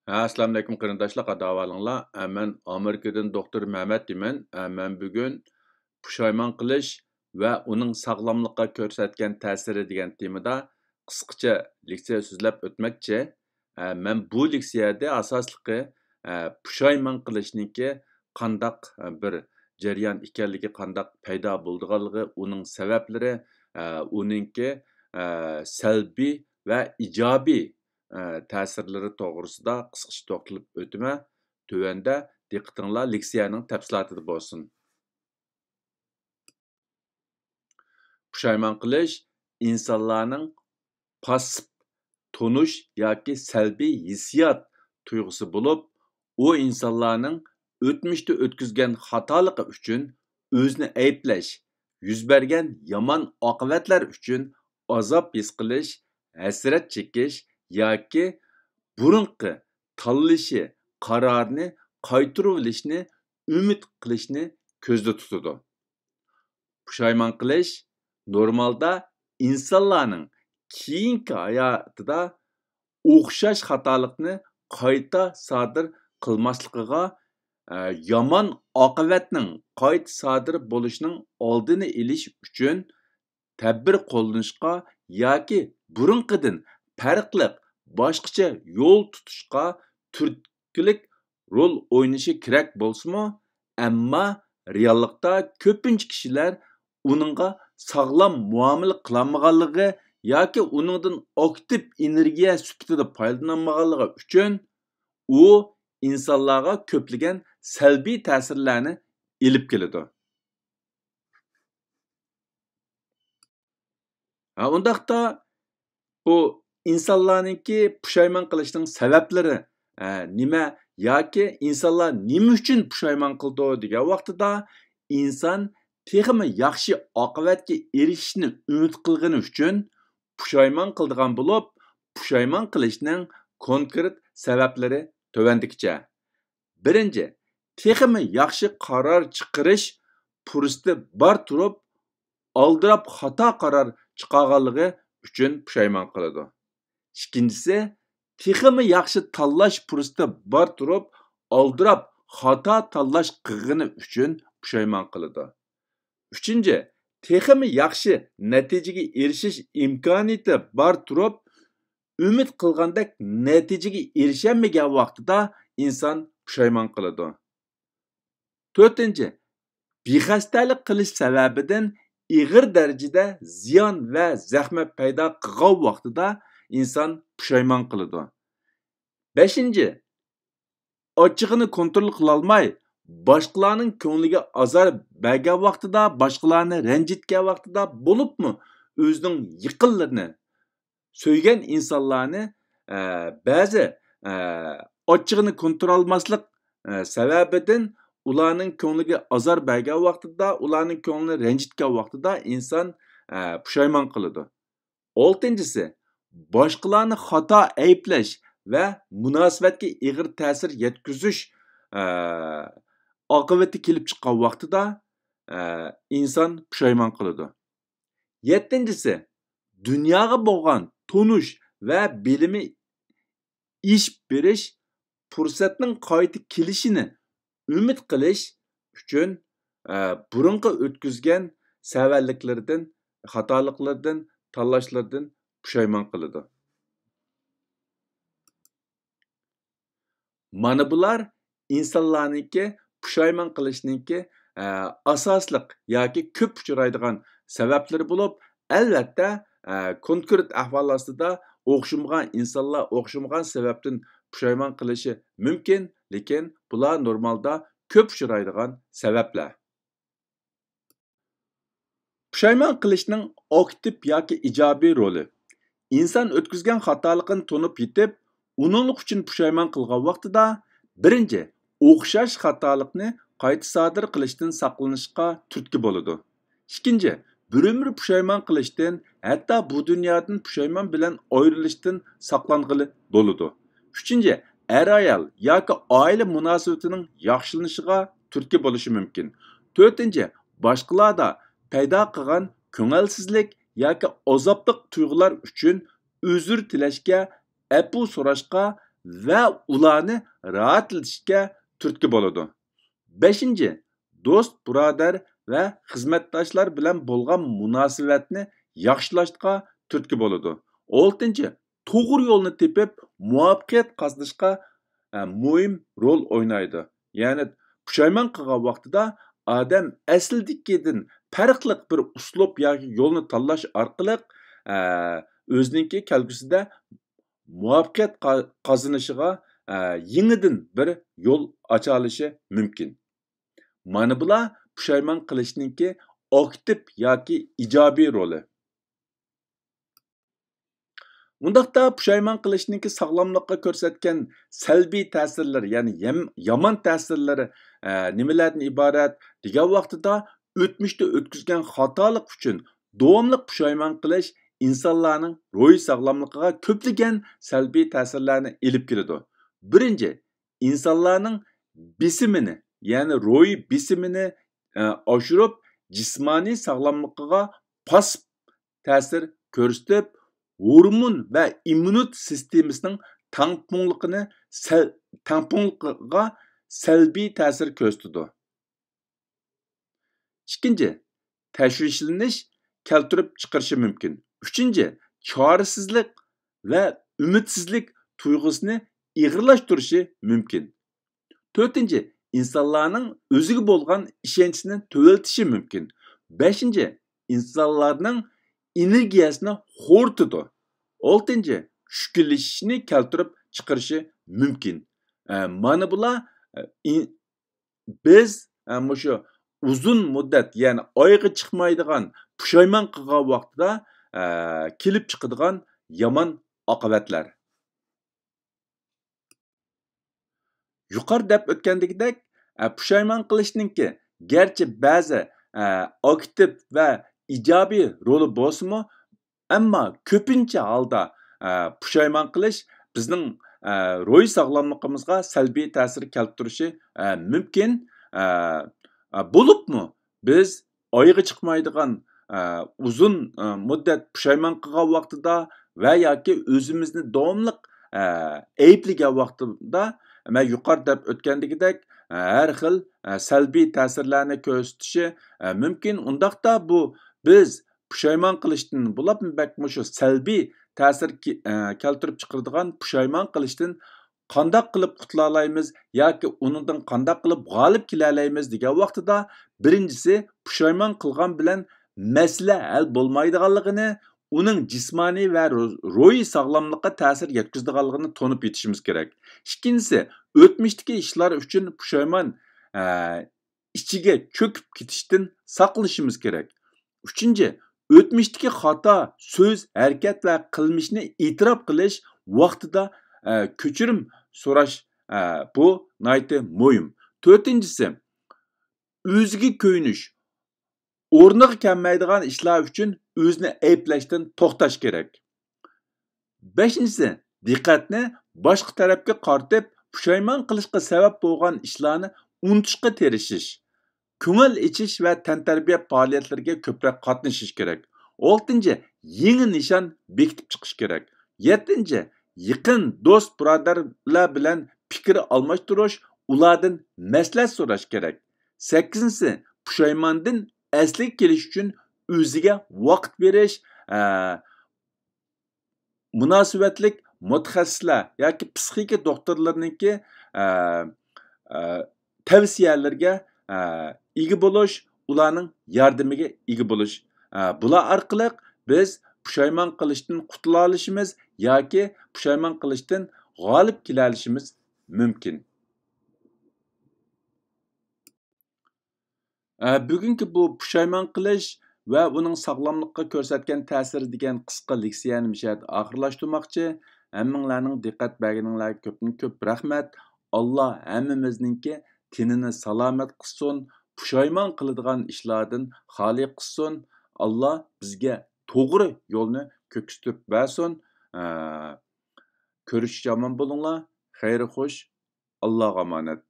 Assalamu alaykum qarindoshlar, qadavallinglar. Men Amerikadan doktor Mehmet deyman. Men bugun pushaymon qilish va uning sog'lomlikqa ko'rsatgan ta'siri degan temada qisqacha leksiya so'zlab o'tmoqchi. Men bu leksiyada asosliqi pushaymon qilishniki qandaq bir jarayon ekanligi, qandaq paydo bo'lganligi, uning sabablari, uningki salbiy va ijobiy ta'sirlari to'g'risida qisqacha to'xtalib o'taman. Tövəndə diqqətinizlər leksiyanın təfsilatı bolsun. Pushaymon qilish insonlarning passiv tunush yoki salbiy hissiyot tuyg'usi bo'lib, u insonlarning o'tmishda o'tkazgan xatoligi uchun o'zini ayblash, yuz bergan yomon oqibatlar uchun azob his qilish, hasrat chekish yoki burunqi tanlashi qarorni qaytarib olishni umid qilishni ko'zda tutadi. Pushaymon qilish normalda insonlarning keyingi hayotida o'xshash xatolikni qayta sodir qilmasligiga, yomon oqibatning qayta sodir bo'lishining oldini olish uchun tadbir qo'llanishga yoki burunqidan farqli boshqacha yo'l tutishga turtkilik rol o'ynashi kerak bo'lsa-mu, ammo reallikda ko'pincha kishilar uningga sog'lom muomala qilmaganligi yoki uningdan aktiv energiya sifatida foydalanmaganligi uchun u insonlarga ko'plagan salbiy ta'sirlarni elib keladi. Undaqda bu insonlarningki pushaymon qilishning sabablari nima yoki insonlar nima uchun pushaymon qildi degan vaqtida inson texmi yaxshi oqibatga erishishni umid qilgani uchun pushaymon qildigan bo'lib, pushaymon qilishning konkret sabablari tovandikicha. Birinchi, texmi yaxshi qaror chiqarish fursati bor turib, aldirab xato qaror chiqarganligi uchun pushaymon qiladi. İkincisi, texmi yaxshi tanlash fursati bor turib, aldirab xato tanlash qilgani uchun pushaymon qiladi. Üçüncü, texmi yaxshi natijaga erishish imkoniyati bor turib, umid qilgandek natijaga erishamagan vaqtida inson pushaymon qiladi. To'rtinchi, bexastalik qilish sababidan ig'ir darajada ziyon va zahmat paydo qilgan vaqtida inson pushaymon qiladi. Beshinchi, ochig'ini kontrol qila olmay, boshqalarning ko'ngliga azor bergan vaqtida, boshqalarni ranjitgan vaqtida bo'libmi, o'zining yaqinlarini, so'ygan insonlarni ba'zi ochig'ini kontrol olmaslik sababidan ularning ko'ngliga azor bergan vaqtida, ularning ko'nglini ranjitgan vaqtida inson pushaymon qiladi. Oltinchisi, boshqalarni xato ayblash va munosabatga ig'ir ta'sir yetkazish oqibati kelib chiqqan vaqtida inson pushaymon qiladi. Yettinchisi, dunyoga bo'lgan tonish va bilimi ish berish fursatning qayta kelishini umid qilish uchun burunqi o'tkazgan savalliklardan, xatoliklardan, tanlashlardan pushaymon qiladi. Mana bular insonlarningki pushaymon qilishningki asosliq yoki ko'p uchraydigan sabablari bo'lib, albatta konkret ahvol ostida o'xshamagan insonlar o'xshamagan sababdan pushaymon qilishi mumkin, lekin bular normalda ko'p uchraydigan sabablar. Pushaymon qilishning aktiv yoki ijobiy roli. Inson o'tkazgan xatolikni tunib yetib, uning uchun pushaymon qilgan vaqtida birinchi, o'xshash xatolikni qayta sodir qilishdan saqlanishga turtki bo'ladi. Ikkinchi, bir umr pushaymon qilishdan, hatto bu dunyodan pushaymon bilan ayrilishdan saqlang'ili bo'ladi. Uchinchi, er-ayol yoki oila munosabatining yaxshilanishiga turtki bo'lishi mumkin. To'rtinchi, boshqalarda paydo qilgan ko'ngilsizlik yoki azobliq tuyg'ular uchun uzr tilashga, afu so'rashga va ularni rahatlatishga turtki bo'ladi. 5. Do'st, birodar va xizmatdoshlar bilan bo'lgan munosabatni yaxshilashga turtki bo'ladi. 6. To'g'ri yo'lni tepib, muvaffaqiyat qozonishga muhim rol o'ynaydi. Ya'ni pushaymon qilgan vaqtida odam aslidagidan farqli bir uslub yoki yo'lni tanlash orqali o'ziniki kelgusida muvaffaqiyat qozonishiga yangidan bir yo'l ocha olishi mumkin. Mana bular pushaymon qilishninki aktiv yoki ijobiy roli. Bundaqda pushaymon qilishninki sog'lomlikqa ko'rsatgan salbiy ta'sirlari, ya'ni yomon ta'sirlari nimalardan iborat degan vaqtida o'tmishda o'tkazgan xatolik uchun davomli pushaymon qilish insonlarning ruhiy sog'lomligiga ko'plagan salbiy ta'sirlarni olib keladi. Birinchi, insonlarning besimini, ya'ni ruhiy besimini oshirib, jismoniy sog'lomligiga pasib ta'sir ko'rsatib, hormon va immunit sistemasining tangpungligiga salbiy ta'sir ko'rsatadi. Ikkinchi, tashvishlanish keltirib chiqarishi mumkin. Uchinchi, chorisizlik va umidsizlik tuyg'usini ig'irlashtirishi mumkin. To'rtinchi, insonlarning o'ziga bo'lgan ishonchini to'valtishi mumkin. Beshinchi, insonlarning energiyasini xo'rtidi. 6. Tushkunlashishni keltirib chiqarishi mumkin. Mana bular biz shu uzun muddat, ya'ni oyga chiqmaydigan pushaymon qilgan vaqtida kelib chiqadigan yomon oqibatlar. Yuqori deb o'tgandagidek, pushaymon qilishninki garchi ba'zi aktiv va ijobiy roli bo'lsa-mu, ammo ko'pincha holda pushaymon qilish bizning ruhiy sog'lomligimizga salbiy ta'sir keltirishi mumkin. Bo'libmi biz oyga chiqmaydigan uzun muddat pushaymon qilgan vaqtida va yoki o'zimizni davomli ayblagan vaqtida men yuqori deb o'tgandagidek har xil salbiy ta'sirlarni ko'rsatishi mumkin. Undaqda bu biz pushaymon qilishdan bo'libmi bakmi shu salbiy ta'sir keltirib chiqaradigan pushaymon qilishdan qanday qilib qutula olamiz yoki uningdan qanday qilib g'olib kela olamiz degan vaqtida birinchisi pushaymon qilgan bilan masala hal bo'lmaydiganligini, uning jismoniy va ruhiy sog'lomlikqa ta'sir yetkazadiganligini tonib yetishimiz kerak. Ikkinchisi, o'tmishdagi ishlar uchun pushaymon ichiga cho'kib ketishdan saqlashimiz kerak. Uchinchi, o'tmishdagi xato so'z, harakat va qilmishni e'tirof qilish vaqtida kechirim so'rash bu nihoyatda muhim. To'rtinchisi, o'ziga ko'yinish. O'rniga kelmaydigan ishlar uchun o'zini ayblashdan to'xtash kerak. Beshinchisi, diqqatni boshqa tarafga qaratib, pushaymon qilishga sabab bo'lgan ishlarni unutishga tirishish. Ko'ngil ichish va tantarbiya faoliyatlariga ko'proq qatnashish kerak. 6. Yangi nishon bekitib chiqish kerak. 7. Yaqin do'st birodarlar bilan fikr almashtirish, ulardan maslahat so'rash kerak. 8. Pushaymondan asliga kelish uchun o'ziga vaqt berish, munosabatlik mutaxassislar yoki psixika doktorlarningki tavsiyalariga ega bo'lish, ularning yordamiga ega bo'lish. Bular orqali biz pushaymon qilishdan qutula olishimiz yoki pushaymon qilishdan g'olib kela olishimiz mumkin. Bugungi bu pushaymon qilish va uning sog'lomlikqa ko'rsatgan ta'siri degan qisqa leksiyani mishat oxirlashtirmoqchi. Hammanglarning diqqat berganinglarga ko'p rahmat. Alloh hammamizningki tenini salomat qilsin, pushaymon qiladigan ishlardan xoli qilsin. Alloh bizga to'g'ri yo'lni ko'rsatib bersin. Ko'rish yomon bo'linglar. Xayr xo'sh. Allohga omonat.